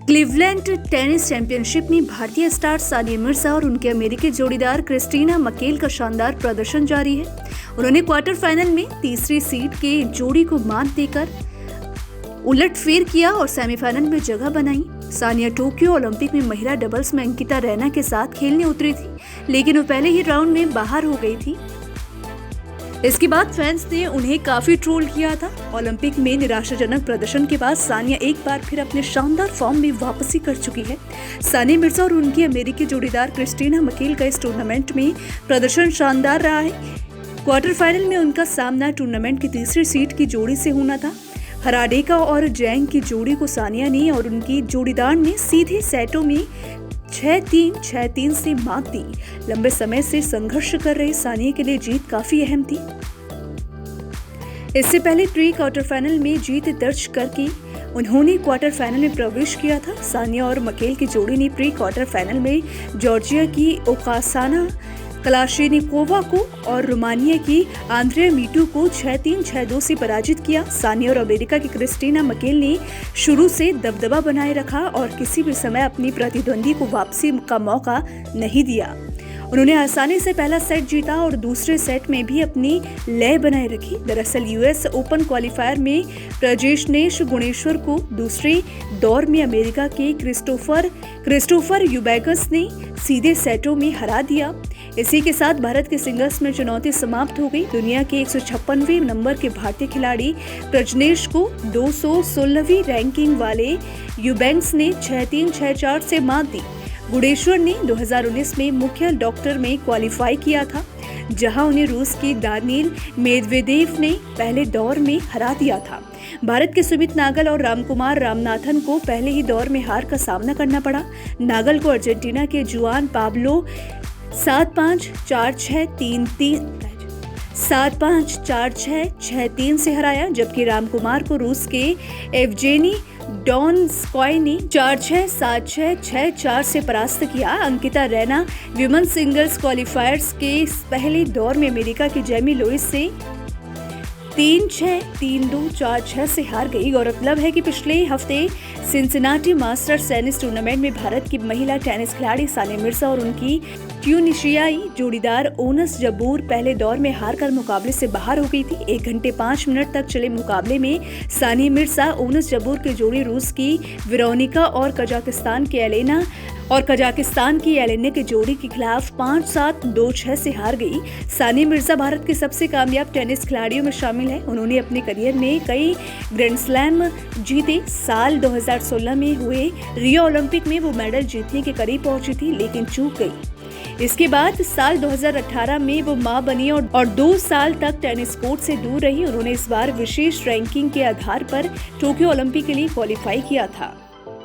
Cleveland tennis championship में भारतीय star Sania Mirza और उनके अमेरिकी जोड़ीदार क्रिस्टीना मकेल का शानदार प्रदर्शन जारी है। उन्होंने क्वार्टर फाइनल में तीसरी सीड के जोड़ी को मात देकर उलटफेर किया और सेमीफाइनल में जगह बनाई। सानिया टोक्यो ओलंपिक में महिला डबल्स में अंकिता रैना के साथ खेलने उतरी थी, लेकिन वो पहले ही राउंड में बाहर हो गई थी। इसके बाद फैंस ने उन्हें काफी ट्रोल किया था। ओलंपिक में निराशाजनक प्रदर्शन के बाद सानिया एक बार फिर अपने शानदार फॉर्म में वापसी कर चुकी है। सानिया मिर्जा और उनकी अमेरिकी जोड़ीदार क्रिस्टीना मकेल का इस टूर्नामेंट में प्रदर्शन शानदार रहा है। क्वार्टर फाइनल में उनका सामना टूर्नामेंट की तीसरी सीड की जोड़ी से होना था। हराडेका और जैंग की जोड़ी को सानिया ने और उनकी जोड़ीदार ने सीधे सेटों में 6-3, 6-3 से मात दी। लंबे समय से संघर्ष कर रहे सानिया के लिए जीत काफी अहम थी। इससे पहले प्री क्वार्टर फाइनल में जीत दर्ज करके उन्होंने क्वार्टर फाइनल में प्रवेश किया था। सानिया और मकेल की जोड़ी ने प्री क्वार्टर फाइनल में जॉर्जिया की ओकासाना कलाशेनिकोवा को और रोमानिया की आंद्रेया मीटू को 6-3, 6-2 से पराजित किया। सानिया और अमेरिका की क्रिस्टीना मकेल ने शुरू से दबदबा बनाए रखा और किसी भी समय अपनी प्रतिद्वंदी को वापसी का मौका नहीं दिया। उन्होंने आसानी से पहला सेट जीता और दूसरे सेट में भी अपनी लय बनाए रखी। दरअसल यूएस ओपन क्वालिफायर में प्रजेशनेश गुणेश्वर को दूसरे दौर में अमेरिका के क्रिस्टोफर यूबैगस ने सीधे सेटों में हरा दिया। इसी के साथ भारत के सिंगल्स में चुनौती समाप्त हो गई। दुनिया के 156वें नंबर के भारतीय खिलाड़ी प्रजनेश को 216वीं रैंकिंग वाले यूबैंक्स ने 6-3, 6-4 से मात दी। गुणेश्वर ने 2019 में मुख्य डॉक्टर में क्वालिफाई किया था, जहां उन्हें रूस की दानिल मेदवेदेव ने पहले दौर में हरा दिया था। भारत के सुमित नागल और रामकुमार रामनाथन को पहले ही दौर में हार का सामना करना पड़ा। नागल को अर्जेंटीना के जुआन पाब्लो 7-5, 4-6, 3-3 7-5, 4-6, 6-3 से हराया, जबकि रामकुमार को रूस के एवजेनी डोनस्कॉय ने 4-6, 7-6, 6-4 से परास्त किया। अंकिता रैना विमेन सिंगल्स क्वालिफायर्स के पहले दौर में अमेरिका की जेमी लुइस से 3-6, 3-2, 4-6 से हार गई। गौरतलब है कि पिछले हफ्ते सिंसिनाटी मास्टर्स टेनिस टूर्नामेंट में भारत की महिला टेनिस खिलाड़ी सानिया मिर्जा और उनकी ट्यूनिशियाई जोड़ीदार ओनस जबूर पहले दौर में हार कर मुकाबले से बाहर हो गई थी। 1 घंटे 5 मिनट तक चले मुकाबले में सानिया मिर्जा ओनस जबूर की जोड़ी रूस की वेरोनिका और कजाकिस्तान की एलेना की जोड़ी के खिलाफ 5-7, 2-6 से हार गई। सानिया मिर्जा भारत के सबसे कामयाब टेनिस खिलाड़ियों में शामिल है। उन्होंने अपने करियर में कई ग्रैंड स्लैम जीते। साल 2016 में हुए रियो ओलंपिक में वो मेडल जीतने के करीब पहुंची थी, लेकिन चूक गई। इसके बाद साल 2018 में वो मां बनी और 2 साल तक टेनिस कोर्ट से दूर रही। उन्होंने इस बार विशेष रैंकिंग के आधार पर टोक्यो ओलंपिक के लिए क्वालिफाई किया था।